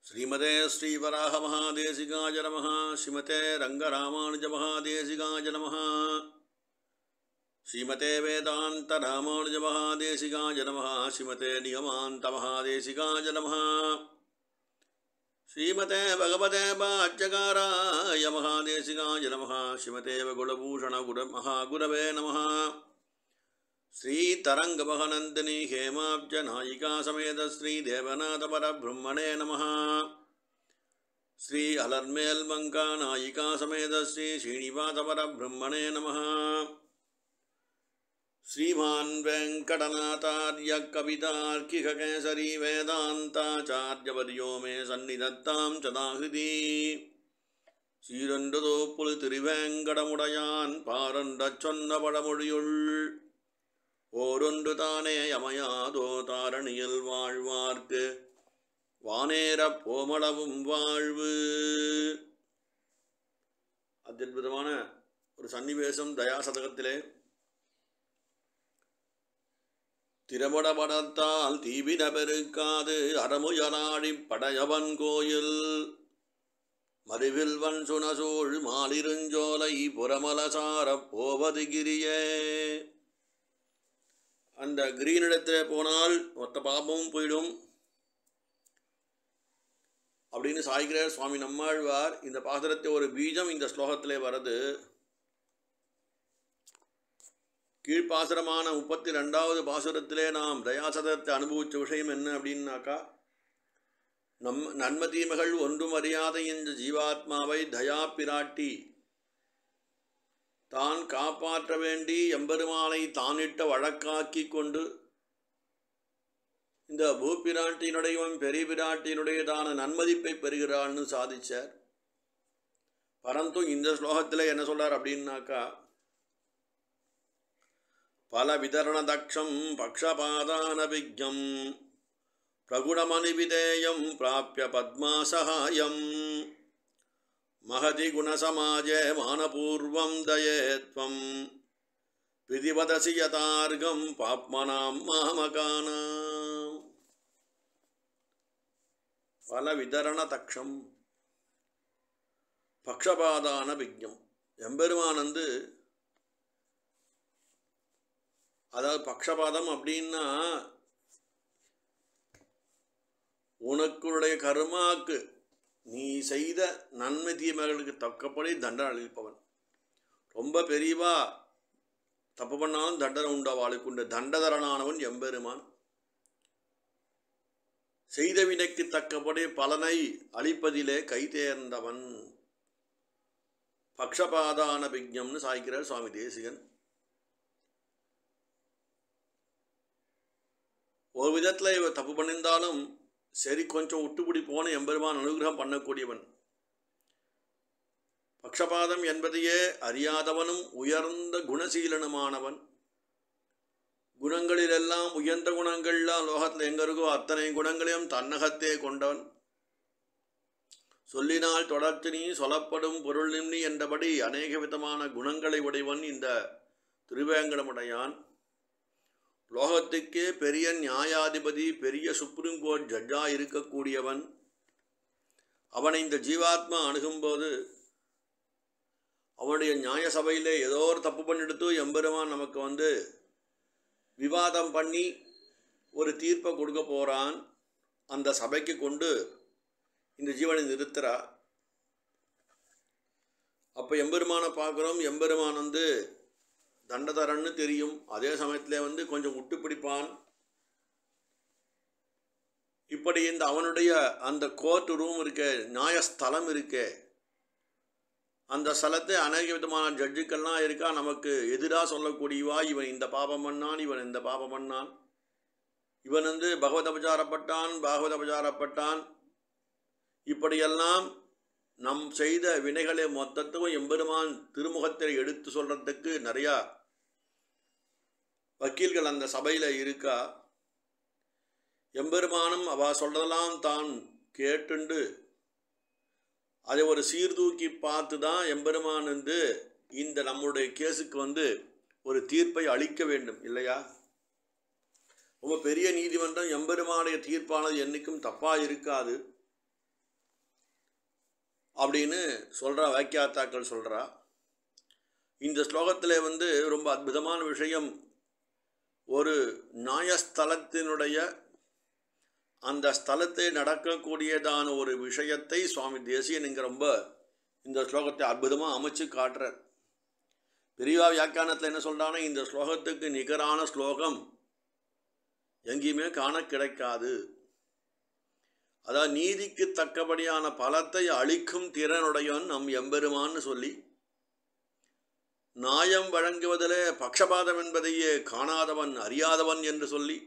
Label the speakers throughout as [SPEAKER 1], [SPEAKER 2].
[SPEAKER 1] श्रीमते श्रीवराह महादेशिकाय नमः। श्रीमते रंगरामानुज महादेशिकाय नमः। श्रीमते वेदांत रामानुज महादेशिकाय नमः। श्रीमते निगमान्त महादेशिकाय नमः। श्रीमते भगवते वाच्यकाराय महादेशिकाय नमः। श्रीमते कुलभूषण महागुरवे नमः। श्री तरंगमहनंदिनी हेमाब्ज नायिका समेत श्री देवनाथ परब्रह्मणे नमः। श्री अलर्मेल मंका नायिका समेत श्री श्रीनिवास परब्रह्मणे नमः। श्रीमान वेंकटनाथार्य कवितार्किक केसरी वेदांताचार्यवर्यो मे सन्निधत्तां सदाहृदि। சீரொன்றுதோப்புல் திருவேங்கடமுடையான் பாரொன்றச் சொன்ன பழமொழியுள் ஓரொன்று தானே அமையாதோ தாரணியில் வாழ்வார்க்கு வானேரப் போமளவும் வாழ்வு. அத்புதமான ஒரு சன்னிவேசம் தயாசதகத்திலே. திரபட படத்தால் தீவிர பெருக்காது அறமுயலாடி படையவன் கோயில் மறிவில்வன் சுனசூழ் மாலிருஞ்சோலை புறமலசாரப் போவது கிரியே. அந்த கிரீனிடத்தில் போனால் மொத்த பாபமும் போயிடும் அப்படின்னு சாய்கிறார் சுவாமி நம்மாழ்வார். இந்த பாசுரத்தை ஒரு பீஜம் இந்த ஸ்லோகத்திலே வருது. கீழ்ப்பாசுரமான 32வது பாசுரத்திலே நாம் தயாசதத்தை அனுபவித்த விஷயம் என்ன அப்படின்னாக்கா, நன்ம தீமைகள் ஒன்றும் அறியாத இந்த ஜீவாத்மாவை தயா பிராட்டி தான் காப்பாற்ற வேண்டி எம்பெருமானை தானிட்ட வழக்காக்கி கொண்டு இந்த பூப்பிராட்டியினுடையவன் பெரிய பிராட்டியினுடையதான நன்மதிப்பை பெறுகிறான்னு சாதிச்சார். பரந்து இந்த ஸ்லோகத்தில் என்ன சொல்றார் அப்படின்னாக்கா, பல விதரண தக்ஷம் பக்ஷபாதான விக்ஞம் பிரகுணமணிவிதேயம் பிராப்ய பத்மாசகாயம் மகதி குணசமாஜே மானபூர்வம் தயேத்வம் விதிவதசி யதார்கம் பாப்மனாம் மாமகானாம். பல விதரண தக்ஷம் பக்ஷபாதான விக்ஞம். எம்பெருமானந்து அதாவது பக்ஷபாதம் அப்படின்னா உனக்குடைய கர்மாக்கு நீ செய்த நன்மை தீமைகளுக்கு தக்கப்படி தண்டனை அளிப்பவன். ரொம்ப பெரியவா தப்பு பண்ணாலும் தண்டனை உண்டவாளுக்கு உண்டு தண்டதரனானவன் எம்பெருமான். செய்த வினைக்கு தக்கப்படி பலனை அளிப்பதிலே கை தேர்ந்தவன். பக்ஷபாதான விக்ஞம்னு சாய்க்கிறார் சுவாமி தேசிகன். ஒரு விதத்தில் இவர் தப்பு பண்ணியிருந்தாலும் சரி கொஞ்சம் விட்டுப்பிடி போன எம்பெருமான் அனுகிரகம் பண்ணக்கூடியவன். பக்ஷபாதம் என்பதையே அறியாதவனும் உயர்ந்த குணசீலனுமானவன். குணங்களிலெல்லாம் உயர்ந்த குணங்கள்லாம் லோகத்தில் எங்கே இருக்கோ அத்தனை குணங்களையும் தன்னகத்தே கொண்டவன். சொல்லினால் தொடர்ச்சி நீ சொல்லப்படும் பொருள் நிம்மி என்றபடி அநேக விதமான குணங்களை உடையவன் இந்த திருவேங்கடமுடையான். லோகத்துக்கே பெரிய நியாயாதிபதி, பெரிய சுப்ரீம் கோர்ட் ஜட்ஜாக இருக்கக்கூடியவன். அவனை இந்த ஜீவாத்மா அணுகும்போது அவனுடைய நியாய சபையிலே ஏதோ ஒரு தப்பு பண்ணிடுத்து எம்பெருமான் நமக்கு விவாதம் பண்ணி ஒரு தீர்ப்பை கொடுக்க போகிறான். அந்த சபைக்கு கொண்டு இந்த ஜீவனை நிறுத்துறா. அப்போ எம்பெருமானை பார்க்குறோம். எம்பெருமான் தண்டதரன்னு தெரியும். அதே சமயத்தில் கொஞ்சம் விட்டு பிடிப்பான். இப்படி இந்த அவனுடைய அந்த கோர்ட் ரூம் இருக்கே, நியாயஸ்தலம் இருக்கே, அந்த ஸ்தலத்தை அநேக விதமான ஜட்ஜுக்கள்லாம் இருக்கா. நமக்கு எதிராக சொல்லக்கூடியவா, இவன் இந்த பாபம் பண்ணான், இவன் இந்த பாபம் பண்ணான், இவன் பகவத் அபச்சாரப்பட்டான், பாகவத அபச்சாரப்பட்டான், இப்படியெல்லாம் நம் செய்த வினைகளை மொத்தத்துக்கும் எம்பெருமான் திருமுகத்தில் எடுத்து சொல்கிறதுக்கு நிறையா வக்கீல்கள் அந்த சபையில் இருக்கா. எம்பெருமானும் அவள் சொல்கிறதெல்லாம் தான் கேட்டுண்டு அதை ஒரு சீர்தூக்கி பார்த்து தான் எம்பெருமான் இந்த நம்முடைய கேஸுக்கு ஒரு தீர்ப்பை அளிக்க வேண்டும் இல்லையா. ரொம்ப பெரிய நீதிமன்றம் எம்பெருமானுடைய தீர்ப்பானது என்றைக்கும் தப்பாக இருக்காது. அப்படின்னு சொல்கிறா, வாக்கியாத்தாக்கள் சொல்கிறா. இந்த ஸ்லோகத்தில் ரொம்ப அற்புதமான விஷயம். ஒரு நியாயஸ்தலத்தினுடைய அந்த ஸ்தலத்தை நடக்கக்கூடியதான ஒரு விஷயத்தை சுவாமி தேசிகன் இங்கே ரொம்ப இந்த ஸ்லோகத்தை அற்புதமாக அமைச்சு காட்டுறார். பெரியவா வியாக்கியானத்தில் என்ன சொல்கிறான்னா, இந்த ஸ்லோகத்துக்கு நிகரான ஸ்லோகம் எங்கேயுமே காண கிடைக்காது. அதாவது நீதிக்கு தக்கபடியான பலத்தை அளிக்கும் திறனுடையவன் நம் எம்பெருமான்னு சொல்லி, நியாயம் வழங்குவதிலே பக்ஷபாதம் என்பதையே காணாதவன் அறியாதவன் என்று சொல்லி,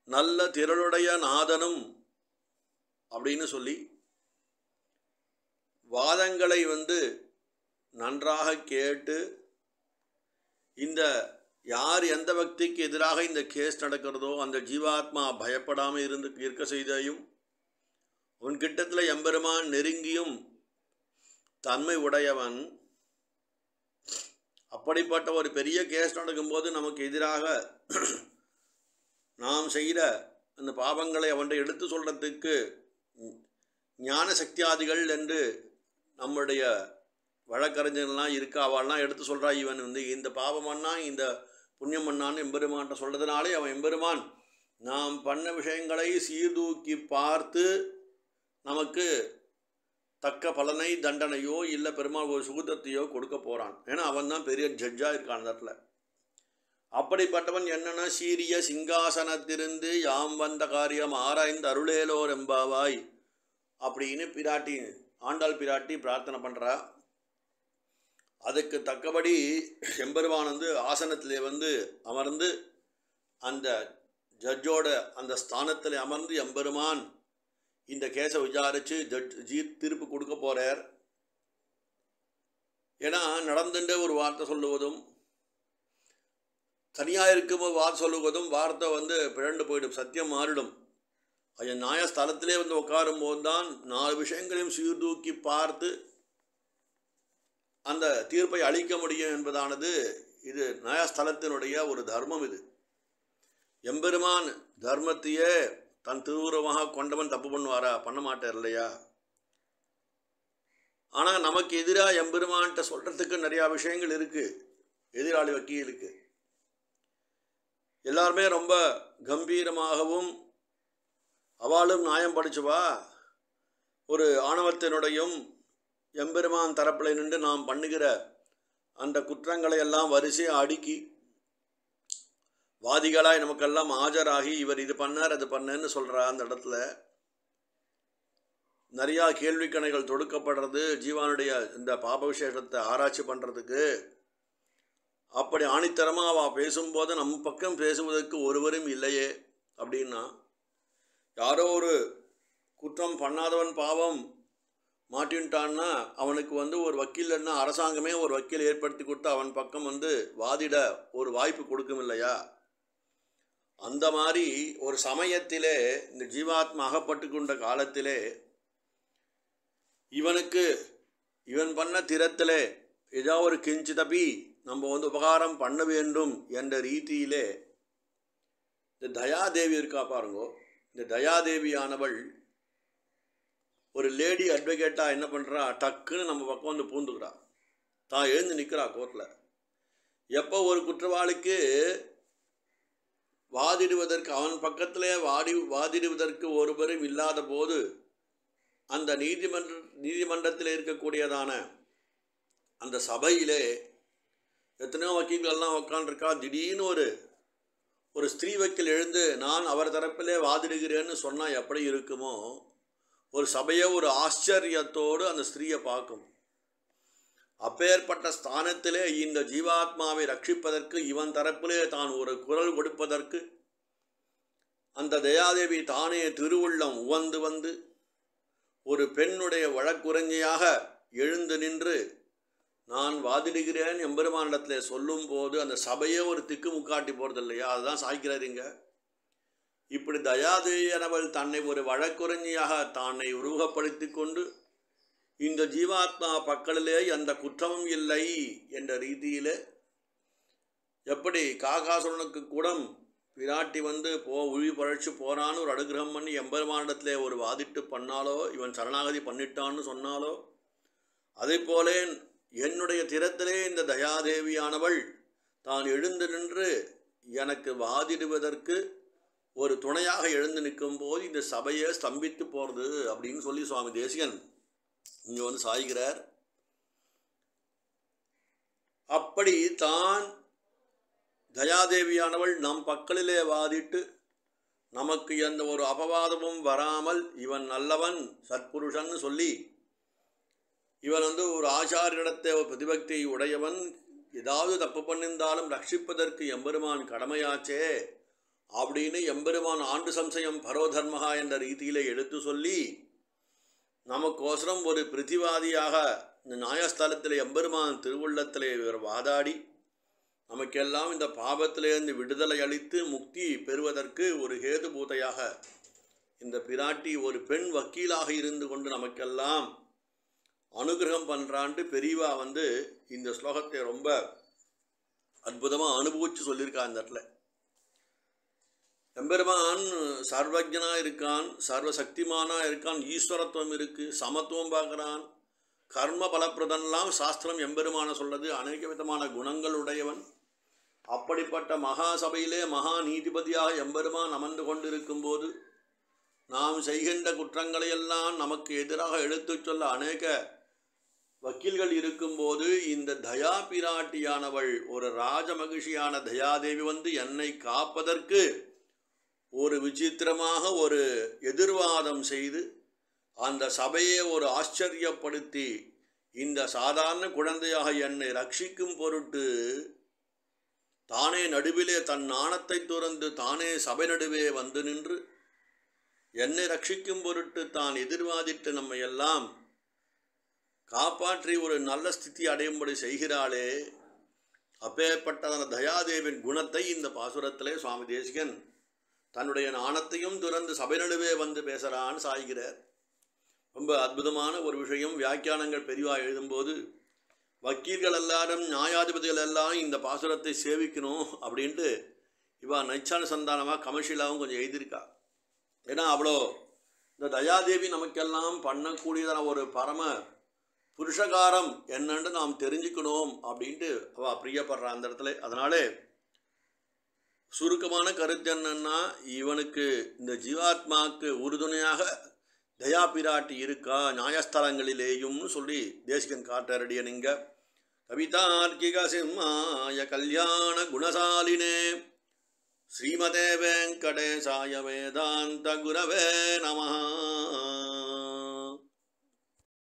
[SPEAKER 1] நல்ல திரளுடைய நாதனும் அப்படின்னு சொல்லி, வாதங்களை நன்றாக கேட்டு இந்த யார் எந்த பக்திக்கு எதிராக இந்த கேஸ் நடக்கிறதோ அந்த ஜீவாத்மா பயப்படாமல் இருக்க செய்தையும், உன்கிட்டத்தில் எம்பெருமான் நெருங்கியும் தன்மை உடையவன். அப்படிப்பட்ட ஒரு பெரிய கேஸ் நடக்கும்போது நமக்கு எதிராக நாம் செய்கிற அந்த பாவங்களை அவன்கிட்ட எடுத்து சொல்கிறதுக்கு ஞான சக்தியாதிகள் என்று நம்முடைய வழக்கறிஞர்கள்லாம் இருக்கா. அவள்லாம் எடுத்து சொல்கிறா, இவன் இந்த பாவம் பண்ணா இந்த புண்ணியம் பண்ணான்னு எம்பெருமான்ட்ட சொல்கிறதுனாலே அவன் எம்பெருமான் நாம் பண்ண விஷயங்களை சீர்தூக்கி பார்த்து நமக்கு தக்க பலனை தண்டனையோ இல்லை பெருமாள் ஒரு சுகுதத்தையோ கொடுக்க போகிறான். ஏன்னா அவன் தான் பெரிய ஜட்ஜாக இருக்கான் அந்த இடத்துல. அப்படிப்பட்டவன் என்னென்னா, சீரிய சிங்காசனத்திலிருந்து யாம் வந்த காரியம் ஆராய்ந்து அருளேலோர் எம்பாவாய் அப்படின்னு பிராட்டி ஆண்டாள் பிராட்டி பிரார்த்தனை பண்ணுறா. அதுக்கு தக்கபடி எம்பெருமான் ஆசனத்திலே அமர்ந்து அந்த ஜட்ஜோட அந்த ஸ்தானத்தில் அமர்ந்து எம்பெருமான் இந்த கேஸை விசாரித்து தீர்ப்பு கொடுக்க போகிறார். ஏன்னா நடந்துட்டு ஒரு வார்த்தை சொல்லுவதும் தனியாக இருக்கும்போது வார்த்தை சொல்லுவதும் வார்த்தை பிழண்டு போயிடும், சத்தியம் மாறிடும். அது நியாயஸ்தலத்திலே உட்காரும் போது தான் 4 விஷயங்களையும் சீர்தூக்கி பார்த்து அந்த தீர்ப்பை அளிக்க முடியும் என்பதானது இது நியாயஸ்தலத்தினுடைய ஒரு தர்மம். இது எம்பெருமான் தர்மத்தையே தன் திருவுருவமாக கொண்டவன் தப்பு பண்ணுவாரா? பண்ண மாட்டார் இல்லையா? ஆனால் நமக்கு எதிராக எம்பெருமான்கிட்ட சொல்கிறதுக்கு நிறையா விஷயங்கள் இருக்குது. எதிராளி வக்கீலுக்கு எல்லாருமே ரொம்ப கம்பீரமாகவும் அவளும் நியாயம் படிச்சுவா. ஒரு ஆணவத்தினுடையும் எம்பெருமான் தரப்பில் நின்று நாம் பண்ணுகிற அந்த குற்றங்களை எல்லாம் வரிசையாக அடுக்கி வாதிகளாய் நமக்கெல்லாம் ஆஜராகி இவர் இது பண்ணார் அது பண்ணேன்னு சொல்கிறா. அந்த இடத்துல நிறையா கேள்விக்கணைகள் தொடுக்கப்படுறது ஜீவானுடைய இந்த பாப விசேஷத்தை ஆராய்ச்சி பண்ணுறதுக்கு. அப்படி ஆணித்தரமாக அவள் பேசும்போது நம் பக்கம் பேசுவதற்கு ஒருவரும் இல்லையே அப்படின்னா, யாரோ ஒரு குற்றம் பண்ணாதவன் பாவம் மாட்டின்ட்டான்னா அவனுக்கு ஒரு வக்கீல்னா அரசாங்கமே ஒரு வக்கீல் ஏற்படுத்தி கொடுத்து அவன் பக்கம் வாதிட ஒரு வாய்ப்பு கொடுக்கும் இல்லையா? அந்த மாதிரி ஒரு சமயத்திலே இந்த ஜீவாத்மா அகப்பட்டு கொண்ட காலத்திலே இவனுக்கு இவன் பண்ண திறத்திலே ஏதாவது ஒரு கிஞ்சிதபி நம்ம உபகாரம் பண்ண வேண்டும் என்ற ரீதியிலே இந்த தயாதேவி இருக்கா பாருங்கோ. இந்த தயாதேவியானவள் ஒரு லேடி அட்வொகேட்டாக என்ன பண்ணுறா, டக்குன்னு நம்ம பக்கம் பூந்துக்கிறா. தான் எழுந்து நிற்கிறா கோர்ட்டில். எப்போ ஒரு குற்றவாளிக்கு வாதிடுவதற்கு அவன் பக்கத்திலே வாதிடுவதற்கு ஒருவரும் இல்லாத போது அந்த நீதிமன்றத்தில் இருக்கக்கூடியதான அந்த சபையிலே எத்தனையோ வக்கீல்கள்லாம் உட்காந்துருக்கா. திடீர்னு ஒரு ஸ்திரீ வக்கீல் எழுந்து நான் அவர் தரப்பிலே வாதிடுகிறேன்னு சொன்னால் எப்படி இருக்குமோ, ஒரு சபையை ஒரு ஆச்சரியத்தோடு அந்த ஸ்திரீயை பார்க்கும். அப்பேற்பட்ட ஸ்தானத்திலே இந்த ஜீவாத்மாவை ரட்சிப்பதற்கு இவன் தரப்பிலே தான் ஒரு குரல் கொடுப்பதற்கு அந்த தயாதேவி தானே திருவுள்ளம் உவந்து ஒரு பெண்ணுடைய வழக்குரைஞியாக எழுந்து நின்று நான் வாதிடுகிறேன் எம்பெருமானிடத்தில் சொல்லும் போது அந்த சபையே ஒரு திக்கு முக்காட்டி போகிறது இல்லையா? அதுதான் சாய்க்கிறாருங்க. இப்படி தயாதேவியானவள் தன்னை ஒரு வழக்குரைஞியாக தன்னை உருவகப்படுத்தி கொண்டு இந்த ஜீவாத்மா பக்கலிலே அந்த குற்றமும் இல்லை என்ற ரீதியில் எப்படி காகாசுரனுக்கு கூட விராட்டி வந்து உழி பழச்சு போறான்னு ஒரு அனுகிரகம் பண்ணி எம்பெருமானிடத்திலே ஒரு வாதிட்டு பண்ணாலோ, இவன் சரணாகதி பண்ணிட்டான்னு சொன்னாலோ, அதே போல என்னுடைய திறத்திலே இந்த தயாதேவியானவள் தான் எழுந்து நின்று எனக்கு வாதிடுவதற்கு ஒரு துணையாக எழுந்து நிற்கும் போது இந்த சபையை ஸ்தம்பித்து போகிறது அப்படின்னு சொல்லி சுவாமி தேசிகன் இங்கே வந்து சாய்கிறார். அப்படி தான் தயாதேவியானவள் நம் பக்கலிலே வாதிட்டு நமக்கு எந்த ஒரு அபவாதமும் வராமல் இவன் நல்லவன் சத்புருஷன் சொல்லி இவன் வந்து ஒரு ஆச்சாரியனிடத்தை ஒரு பிரதிபக்தி உடையவன், ஏதாவது தப்பு பண்ணியிருந்தாலும் ரட்சிப்பதற்கு எம்பெருமான் கடமையாச்சே அப்படின்னு எம்பெருமான் ஆண்டு சம்சயம் பரோதர்மகா என்ற ரீதியிலே எடுத்து சொல்லி நமக்கோசரம் ஒரு பிரதிவாதியாக இந்த நியாயஸ்தலத்தில் எம்பெருமான் திருவுள்ளத்திலே வாதாடி நமக்கெல்லாம் இந்த பாபத்திலேருந்து விடுதலை அளித்து முக்தி பெறுவதற்கு ஒரு ஹேதுபூதையாக இந்த பிராட்டி ஒரு பெண் வக்கீலாக இருந்து கொண்டு நமக்கெல்லாம் அனுகிரகம் பண்ணுறான்ட்டு பெரியவா வந்து இந்த ஸ்லோகத்தை ரொம்ப அற்புதமாக அனுபவித்து சொல்லியிருக்கா. இந்த இடத்துல எம்பெருமான் சர்வஜனாக இருக்கான், சர்வசக்திமானாக இருக்கான், ஈஸ்வரத்துவம் இருக்குது, சமத்துவம் பார்க்குறான், கர்ம பலப்பிரதன்லாம் சாஸ்திரம் எம்பெருமான சொல்றது, அநேக விதமான குணங்களுடையவன். அப்படிப்பட்ட மகா சபையிலே மகா நீதிபதியாக எம்பெருமான் அமர்ந்து கொண்டிருக்கும் போது நாம் செய்கின்ற குற்றங்களையெல்லாம் நமக்கு எதிராக எடுத்துச் சொல்ல அநேக வக்கீல்கள் இருக்கும்போது இந்த தயா பிராட்டியானவள் ஒரு ராஜமகிழ்ச்சியான தயாதேவி வந்து என்னை காப்பதற்கு ஒரு விசித்திரமாக ஒரு எதிர்வாதம் செய்து அந்த சபையை ஒரு ஆச்சரியப்படுத்தி இந்த சாதாரண குழந்தையாக என்னை ரட்சிக்கும் பொருட்டு தானே நடுவிலே தன் நாணத்தை துறந்து தானே சபை நடுவே வந்து நின்று என்னை ரட்சிக்கும் பொருட்டு தான் எதிர்வாதிட்டு நம்மை எல்லாம் காப்பாற்றி ஒரு நல்ல ஸ்திதி அடையும்படி செய்கிறாளே, அப்பேற்பட்ட அந்த தயாதேவின் குணத்தை இந்த பாசுரத்திலே சுவாமி தேசிகன் தன்னுடைய நாணத்தையும் துறந்து சபை நடுவே வந்து பேசுகிறான்னு சாய்கிறார். ரொம்ப அற்புதமான ஒரு விஷயம். வியாக்கியானங்கள் பெரிவா எழுதும்போது வக்கீல்கள் எல்லாரும் நியாயாதிபதிகள் எல்லாம் இந்த பாசுரத்தை சேவிக்கணும் அப்படின்ட்டு இவா நைச்சான சந்தானமாக கமர்ஷியலாகவும் கொஞ்சம் எழுதியிருக்கா. ஏன்னா அவ்வளோ இந்த தயாதேவி நமக்கெல்லாம் பண்ணக்கூடியதான ஒரு பரம புருஷகாரம் என்னன்னு நாம் தெரிஞ்சுக்கணும் அப்படின்ட்டு அவள் பிரியப்படுறா அந்த இடத்துல. அதனாலே சுருக்கமான கருத்து என்னன்னா, இவனுக்கு இந்த ஜீவாத்மாவுக்கு உறுதுணையாக தயா பிராட்டி இருக்கா நியாயஸ்தலங்களிலேயும்னு சொல்லி தேசிகன் காட்டாரடிய நீங்க. கவிதார்க்கிக சிம்மாய கல்யாண குணசாலினே ஸ்ரீமதே வெங்கடேசாய வேதாந்த குரவே நமஹ.